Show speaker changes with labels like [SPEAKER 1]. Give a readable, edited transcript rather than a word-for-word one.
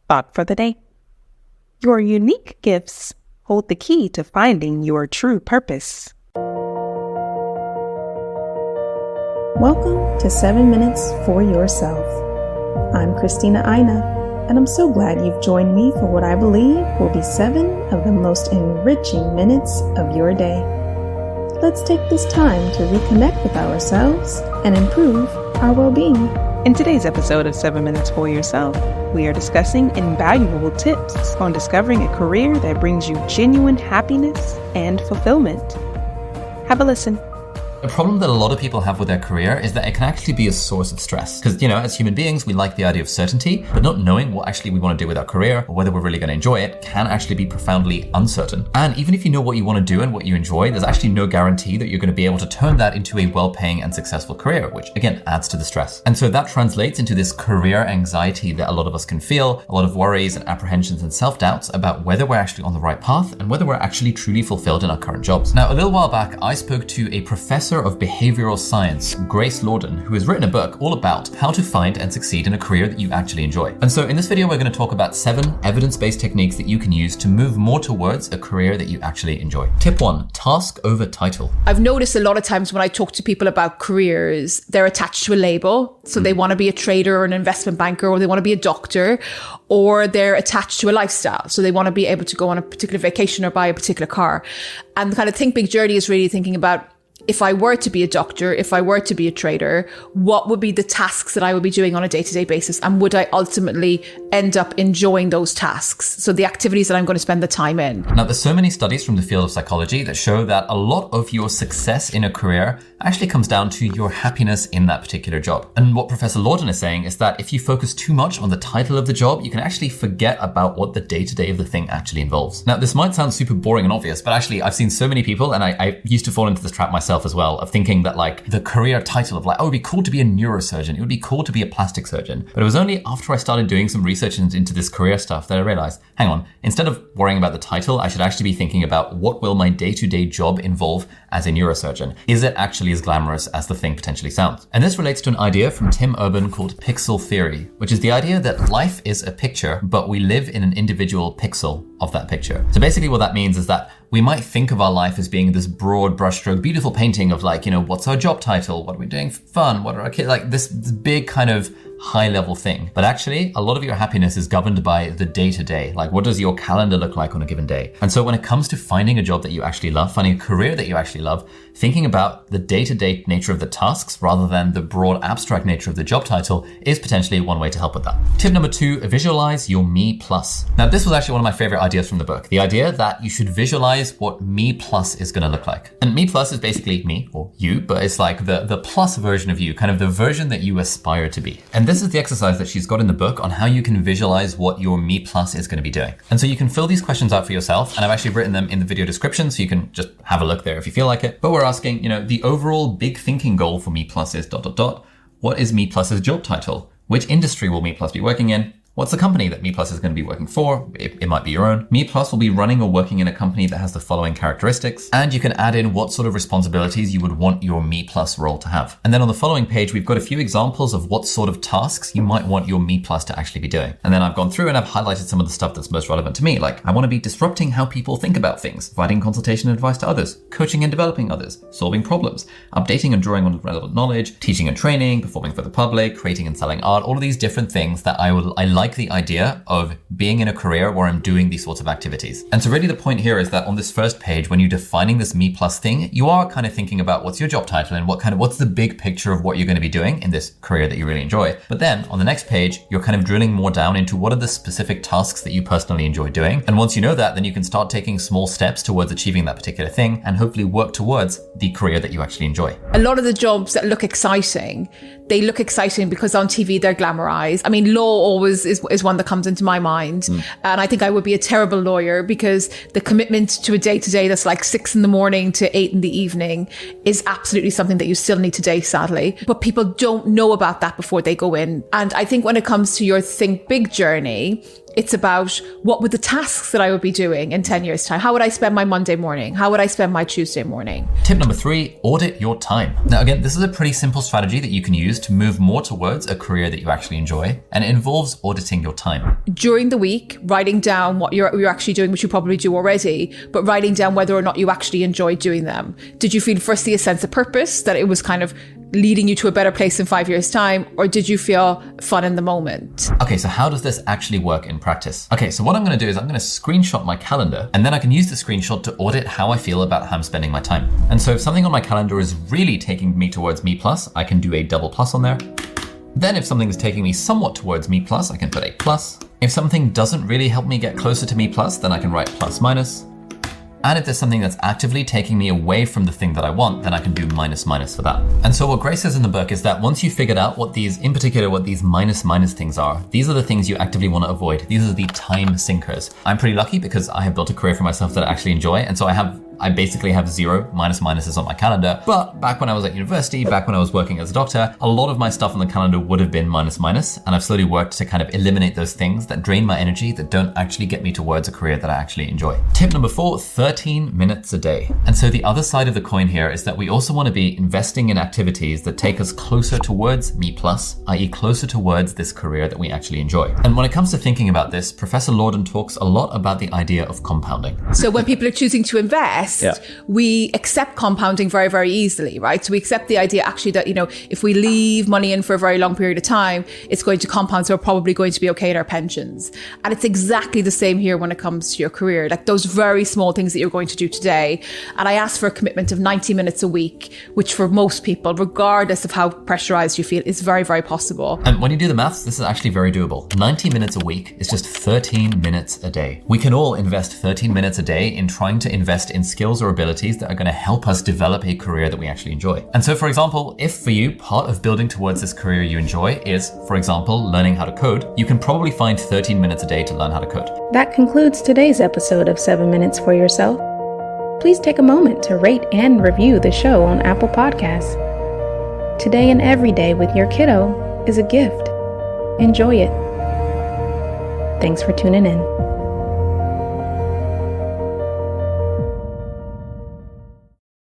[SPEAKER 1] Thought for the day. Your unique gifts hold the key to finding your true purpose.
[SPEAKER 2] Welcome to 7 Minutes for Yourself. I'm Christina Aina, and I'm so glad you've joined me for what I believe will be 7 of the most enriching minutes of your day. Let's take this time to reconnect with ourselves and improve our well-being.
[SPEAKER 1] In today's episode of 7 Minutes for Yourself, we are discussing invaluable tips on discovering a career that brings you genuine happiness and fulfillment. Have a listen.
[SPEAKER 3] A problem that a lot of people have with their career is that it can actually be a source of stress. Because, as human beings, we like the idea of certainty, but not knowing what actually we want to do with our career or whether we're really going to enjoy it can actually be profoundly uncertain. And even if you know what you want to do and what you enjoy, there's actually no guarantee that you're going to be able to turn that into a well-paying and successful career, which again adds to the stress. And so that translates into this career anxiety that a lot of us can feel, a lot of worries and apprehensions and self-doubts about whether we're actually on the right path and whether we're actually truly fulfilled in our current jobs. Now, a little while back, I spoke to a professor of behavioral science, Grace Lorden, who has written a book all about how to find and succeed in a career that you actually enjoy. And so in this video, we're going to talk about 7 evidence-based techniques that you can use to move more towards a career that you actually enjoy. Tip 1, task over title.
[SPEAKER 4] I've noticed a lot of times when I talk to people about careers, they're attached to a label. So they want to be a trader or an investment banker, or they want to be a doctor, or they're attached to a lifestyle. So they want to be able to go on a particular vacation or buy a particular car. And the kind of Think Big journey is really thinking about, if I were to be a doctor, if I were to be a trader, what would be the tasks that I would be doing on a day-to-day basis? And would I ultimately end up enjoying those tasks? So the activities that I'm going to spend the time in.
[SPEAKER 3] Now, there's so many studies from the field of psychology that show that a lot of your success in a career actually comes down to your happiness in that particular job. And what Professor Lorden is saying is that if you focus too much on the title of the job, you can actually forget about what the day-to-day of the thing actually involves. Now, this might sound super boring and obvious, but actually I've seen so many people, and I used to fall into this trap myself as well, of thinking that the career title of it would be cool to be a neurosurgeon, it would be cool to be a plastic surgeon. But it was only after I started doing some research into this career stuff that I realized, hang on, instead of worrying about the title, I should actually be thinking about what will my day-to-day job involve as a neurosurgeon? Is it actually as glamorous as the thing potentially sounds? And this relates to an idea from Tim Urban called pixel theory, which is the idea that life is a picture, but we live in an individual pixel of that picture. So basically what that means is that we might think of our life as being this broad brushstroke, beautiful painting of what's our job title? What are we doing for fun? What are our kids? This big kind of high level thing. But actually, a lot of your happiness is governed by the day to day. What does your calendar look like on a given day? And so when it comes to finding a job that you actually love, finding a career that you actually love, thinking about the day-to-day nature of the tasks rather than the broad abstract nature of the job title is potentially one way to help with that. Tip number 2, visualize your me plus. Now, this was actually one of my favorite ideas from the book. The idea that you should visualize what me plus is going to look like. And me plus is basically me or you, but it's the plus version of you, kind of the version that you aspire to be. And this is the exercise that she's got in the book on how you can visualize what your me plus is going to be doing. And so you can fill these questions out for yourself, and I've actually written them in the video description, so you can just have a look there if you feel like it. But we're asking, the overall big thinking goal for me plus is ... What is me plus's job title? Which industry will me plus be working in? What's the company that me plus is going to be working for? It might be your own. Me plus will be running or working in a company that has the following characteristics. And you can add in what sort of responsibilities you would want your me plus role to have. And then on the following page, we've got a few examples of what sort of tasks you might want your me plus to actually be doing. And then I've gone through and I've highlighted some of the stuff that's most relevant to me. I want to be disrupting how people think about things, providing consultation and advice to others, coaching and developing others, solving problems, updating and drawing on relevant knowledge, teaching and training, performing for the public, creating and selling art, all of these different things that I like the idea of being in a career where I'm doing these sorts of activities. And so really the point here is that on this first page, when you're defining this me plus thing, you are kind of thinking about what's your job title and what's the big picture of what you're going to be doing in this career that you really enjoy. But then on the next page, you're kind of drilling more down into what are the specific tasks that you personally enjoy doing. And once you know that, then you can start taking small steps towards achieving that particular thing and hopefully work towards the career that you actually enjoy.
[SPEAKER 4] A lot of the jobs that look exciting, they look exciting because on TV they're glamorized. I mean, law always is one that comes into my mind. And I think I would be a terrible lawyer because the commitment to a day-to-day that's 6 a.m. to 8 p.m. is absolutely something that you still need today, sadly. But people don't know about that before they go in. And I think when it comes to your Think Big journey, It's about what would the tasks that I would be doing in 10 years' time? How would I spend my Monday morning? How would I spend my Tuesday morning?
[SPEAKER 3] Tip number 3, audit your time. Now, again, this is a pretty simple strategy that you can use to move more towards a career that you actually enjoy, and it involves auditing your time.
[SPEAKER 4] During the week, writing down what you're actually doing, which you probably do already, but writing down whether or not you actually enjoy doing them. Did you feel firstly a sense of purpose, that it was kind of leading you to a better place in 5 years' time, or did you feel fun in the moment?
[SPEAKER 3] Okay, so how does this actually work in practice? Okay, so what I'm going to do is I'm going to screenshot my calendar, and then I can use the screenshot to audit how I feel about how I'm spending my time. And so if something on my calendar is really taking me towards me plus, I can do a double plus on there. Then if something is taking me somewhat towards me plus, I can put a plus. If something doesn't really help me get closer to me plus, then I can write plus minus. And if there's something that's actively taking me away from the thing that I want, then I can do minus minus for that. And so what Grace says in the book is that once you've figured out what these minus minus things are, these are the things you actively want to avoid. These are the time sinkers. I'm pretty lucky because I have built a career for myself that I actually enjoy. And so I basically have 0 minus minuses on my calendar. But back when I was at university, back when I was working as a doctor, a lot of my stuff on the calendar would have been minus minus. And I've slowly worked to kind of eliminate those things that drain my energy, that don't actually get me towards a career that I actually enjoy. Tip number 4, 13 minutes a day. And so the other side of the coin here is that we also want to be investing in activities that take us closer towards me plus, i.e. closer towards this career that we actually enjoy. And when it comes to thinking about this, Professor Lorden talks a lot about the idea of compounding.
[SPEAKER 4] So when people are choosing to invest, we accept compounding very, very easily, right? So we accept the idea actually that, if we leave money in for a very long period of time, it's going to compound. So we're probably going to be okay at our pensions. And it's exactly the same here when it comes to your career, like those very small things that you're going to do today. And I ask for a commitment of 90 minutes a week, which for most people, regardless of how pressurized you feel, is very, very possible.
[SPEAKER 3] And when you do the maths, this is actually very doable. 90 minutes a week is just 13 minutes a day. We can all invest 13 minutes a day in trying to invest in skills or abilities that are going to help us develop a career that we actually enjoy. And so, for example, if for you, part of building towards this career you enjoy is, for example, learning how to code, you can probably find 13 minutes a day to learn how to code.
[SPEAKER 2] That concludes today's episode of 7 Minutes for Yourself. Please take a moment to rate and review the show on Apple Podcasts. Today and every day with your kiddo is a gift. Enjoy it. Thanks for tuning in.